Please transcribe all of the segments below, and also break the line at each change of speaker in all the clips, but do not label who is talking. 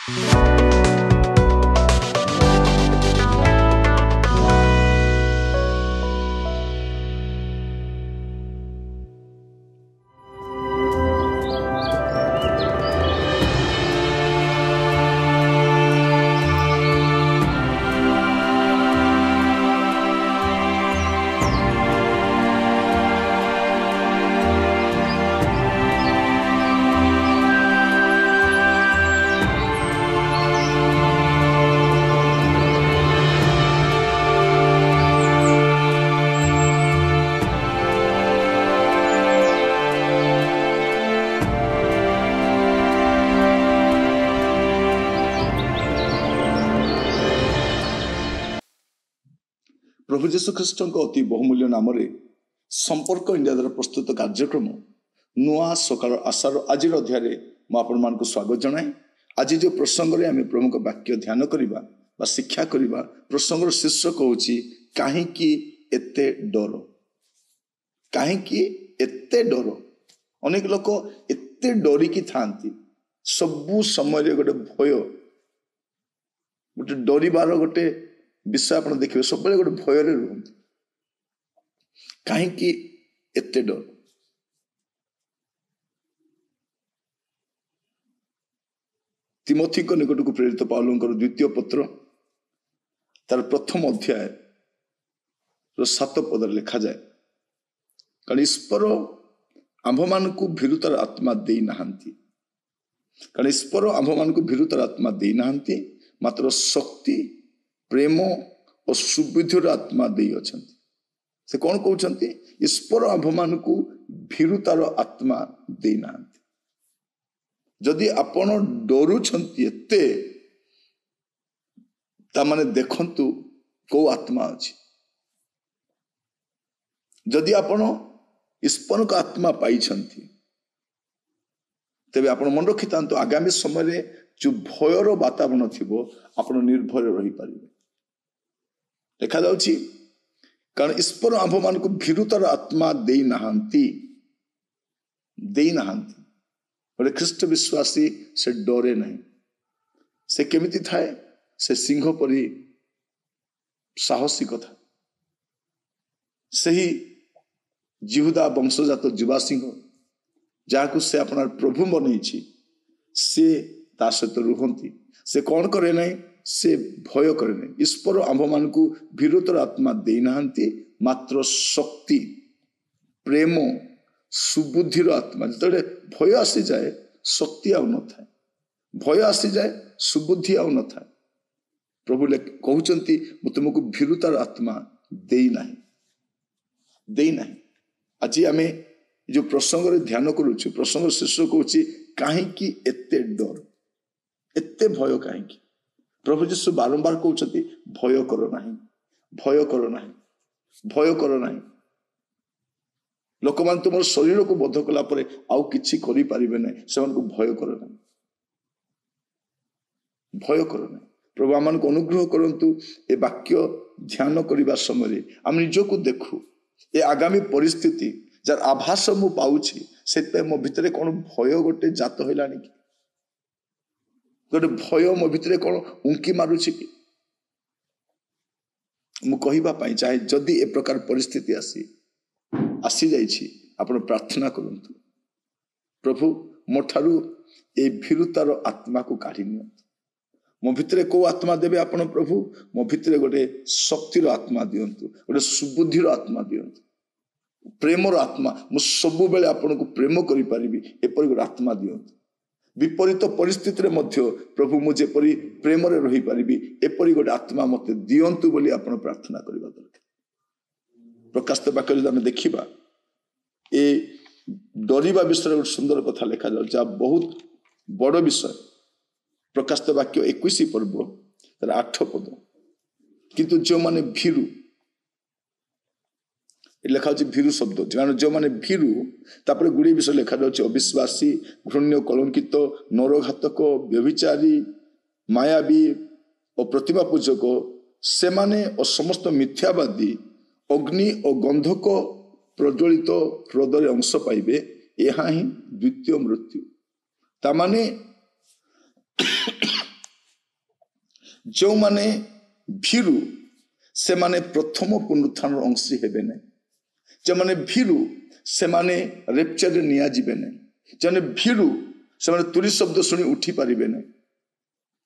प्रभु जीशु ख्रीष्ट अति बहुमूल्य नाम संपर्क इंडिया द्वारा प्रस्तुत कार्यक्रम नुआ सकाल आशार आज अध्याय मुझे स्वागत जनाए। आज जो प्रसंग में आम प्रभु वाक्य ध्यान करवा शिक्षा करवा प्रसंग शीर्षक हूँ कहीं एते डर। कहीं एते डर। अनेक लोक एते डरिकी था सबू समय गोटे भय गोटे डरबार गोटे विषय आप देखिए सब गोटे भय रुहत कहीं एते डर। तिमोथी को निकट को प्रेरित पाउलंकर द्वितीय पत्र तार प्रथम अध्याय 7 पद लिखा जाए कारण ईश्वर आंभ मान को भीरुतार आत्मा दे नाहांती। कारण ईश्वर आंभ मान को भीरुतार आत्मा दे नाहांती मात्र शक्ति प्रेम और सुबुद्धिर आत्मा दे अछंती। से कौन कहते ईश्वर आंभ मान को भीरुतार आत्मा दे नाहांती। जदि आपण डरुछंती एते तामाने देखंतु को आत्मा अछि। जदि आपण ईश्वर का आत्मा पाइछंती तेबे आपण मन रखि तांतु आगामी समय रे जो भयर वातावरण थिबो आपण निर्भय रही परिबे। देखा जाउछि कारण ईश्वर आंभ मान को भीरुतार आत्मा दे नाहांती। गोटे ख्रीष्ट विश्वासी से डरे नहीं। से केमिति थाए से सिंह परी साहसिक था। सही जिहुदा वंशजात जुवा सिंह जहाँ से अपना प्रभु बनई से ता सहित रुहंती। से कौन करे नहीं से भय करे नहीं। ईश्वर आंभ मान को भीरुतार आत्मा दे नाहांती मात्र शक्ति प्रेम सुबुद्धिर आत्मा। जो भय आसी जाए शक्ति आउ न थाए। भय आसी जाए सुबुद्धि आउ न थाए। प्रभु कहउचंती मु तुमको भीरुतार आत्मा देई नाही। आज आमे जो प्रसंग रे ध्यान करूछु प्रसंग शीर्षक कहउछि कहीं एते डर एते भय। कहीं प्रभु जीशु बारंबार कहउचंती भय करो नाही भय करो नाही भय करो नाही। लोक मान तुम शरीर को बद्ध कला परे आउ किछि करि परिबे नै से को भय करो नाही भय करो नाही। प्रभु आमान को अनुग्रह करंतु ए वाक्य ध्यान करिबा समय हम निजको देखु ए आगामी परिस्थिति जार आभास मु पाउछि से मो भितरे कोन भय गोटे जात होइलानी कि गोटे भय मो भितरे कोन उंकी मारुछि कि मु कहिबा पई चाहे जदि ए प्रकार परिस्थिति आसी जाइछि आपण प्रार्थना करंतु प्रभु मोठारू ए भीरुतार आत्मा को काढ़ी नियंतु। मो भितरे को आत्मा देबे आपण प्रभु मो भितरे गोटे शक्तिर आत्मा दियंतु गोटे सुबुद्धिर आत्मा दियंतु प्रेमर आत्मा मु सबु बेले आपण को प्रेम करि परिबी एपरि गोटे आत्मा दियंतु। विपरीत परिस्थिति रे मध्य प्रभु मु जेपरि प्रेम रे रही परिबी एपरि गोटे आत्मा मते दियंतु बोली आपण प्रार्थना करबा दरकार। प्रकाशित वाक्य जब आम देखा ए डरिबा विषय गोटे सुंदर कथा लिखा जा बहुत बड़ विषय। प्रकाशित वाक्य 21 पर्व 8 पद किंतु जो माने भीरु लिखा भीरु शब्द कारण जो माने भीरु तापर गुड़े विषय लिखा जाउछि अविश्वासी घृण्य कलंकित नरघातक व्यभिचारी मायावी और प्रतिमा पूजक से माने और समस्त मिथ्यावादी अग्नि और गंधक प्रज्वलित ह्रदय अंश पाइबे। यह ही द्वितीय मृत्यु। तामाने जो माने भीरु से माने प्रथम पुनरुत्थान अंशी हेबे नहीं, जो माने भीरु से माने रेप्चर निया जीवे नहीं, जो माने भीरु से माने तुरी शब्द शुणी उठी पारिबे नहीं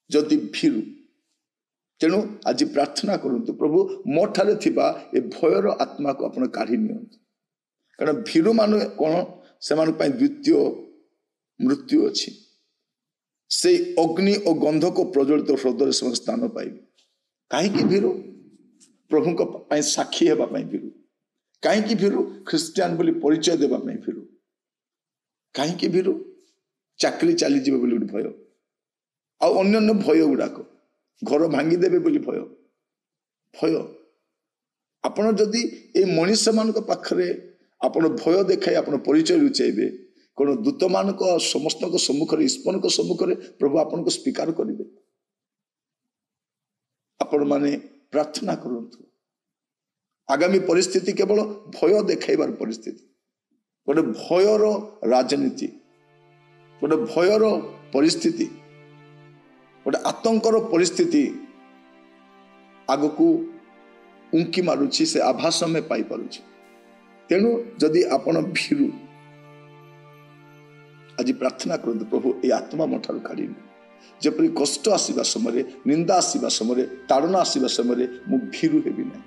जदि भीरु। तेणु आज प्रार्थना करंतु प्रभु मो ठारे थिबा ए भयर आत्मा को आपण काढ़ी नियंतु, कारण भीरु माने कोन से मान पई द्वितीय मृत्यु अछि। से अग्नि और गंध को प्रज्वलित हृदय से स्थान पाइबे। कहीं भीरु प्रभु को पाई साक्षी हेबा पाई भीरु, कहीं भीरु ख्रिस्टियान बोली परिचय देबा पाई भीरु, कहीं भीरु चाकरी चली जीवे बोली भय आ अन्य भय गुड़ाक घर भांगी देबे बोली भय भय। आपण जदि ए मनुष्य मान पाखरे आपण भय देखाई आपण परिचय लुचाइबे कौन दूत मान समस्त सम्मुख ईश्वर को सम्मुख प्रभु आपन को स्वीकार करेंगे। आपण माने प्रार्थना करंतु आगामी परिस्थिति केवल भय देखाइबार परिस्थिति, गोटे भयर राजनीति, गोटे भयर परिस्थिति, गोटे आतंकर परिस्थिति आगकू उंकी मारुछि से आभास में पाई पारुछि। तेणु जदि आपण भीरु आज प्रार्थना करते प्रभु ये आत्मा मोठार काढ़ी जपरी कष्ट आसवा समय, निंदा आसवा समय, ताड़ना आसवा समय मु भीरु हेबी ना,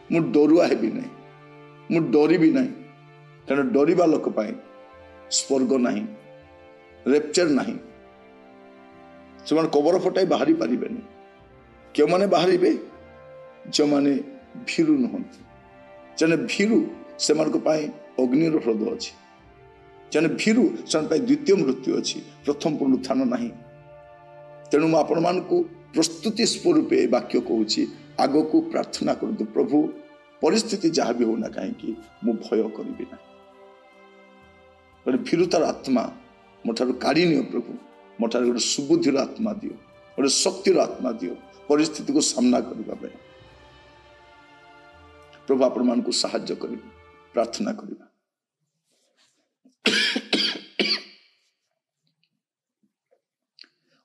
मु डरुआ हेबी ना, मु डरबी ना, कारण डरवा लोक पाए स्वर्ग नहीं, रेप्चर नहीं, से कबर फटाई बाहरी पारे नहीं। क्यों माने बाहर जो माने भीरु नुहति, जने भीरु से अग्निर हृदय अच्छी, जने भीरु से द्वितीय मृत्यु अच्छी, प्रथम पुनरुत्थान नहीं। तेणु मु आपण मानकु प्रस्तुति स्वरूप ए वाक्य कहूँ आग को प्रार्थना करतु प्रभु परिस्थिति जहाँ भी होना कहीं मु भय करी ना, भीरुतार आत्मा मोठार काढ़ी नियो प्रभु, मोठार गोटे सुबुद्धिर आत्मा दियो, गोटे शक्तिर आत्मा दियो परिस्थिति को सामना करने। प्रभु आपण मानकु साहाय्य करिबे, प्रार्थना करिबा।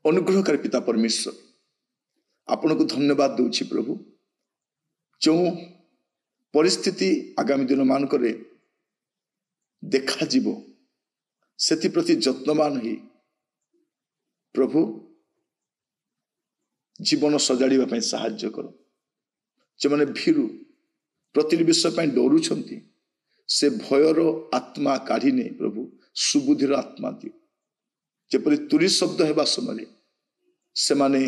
अनुग्रहकारी पिता परमेश्वर आपण को धन्यवाद दूची प्रभु, जो परिस्थिति आगामी दिन मानक देखा जीवो सेति प्रति जत्नवान ही प्रभु जीवन सजाड़िबा पई साहाय्य करो। जो माने भीरु प्रतिनिवेश डरुछंती से भयर आत्मा काढ़ी ने प्रभु सुबुद्धिर आत्मा दियो, जेपरि तुरी शब्द हेबा समय से माने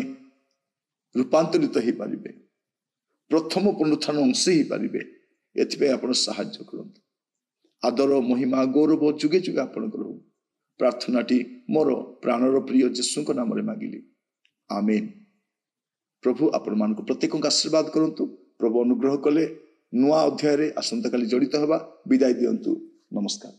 रूपांतरित हो पारिबे, प्रथम पुनरुत्थान अंश ही पारिबे। एथिबे आपण साहाय्य करंतु। आदर महिमा गौरव जुगे जुगे आपण करो। प्रार्थनाटी मोर प्राणर प्रिय यीशु नाम रे मागिली, आमेन। प्रभु आपण मानक प्रत्येक आशीर्वाद करंतु। प्रभु अनुग्रह कले नुआ अध्याय रे आसंता काली जड़ित हवा। विदाय दियंतु। नमस्कार।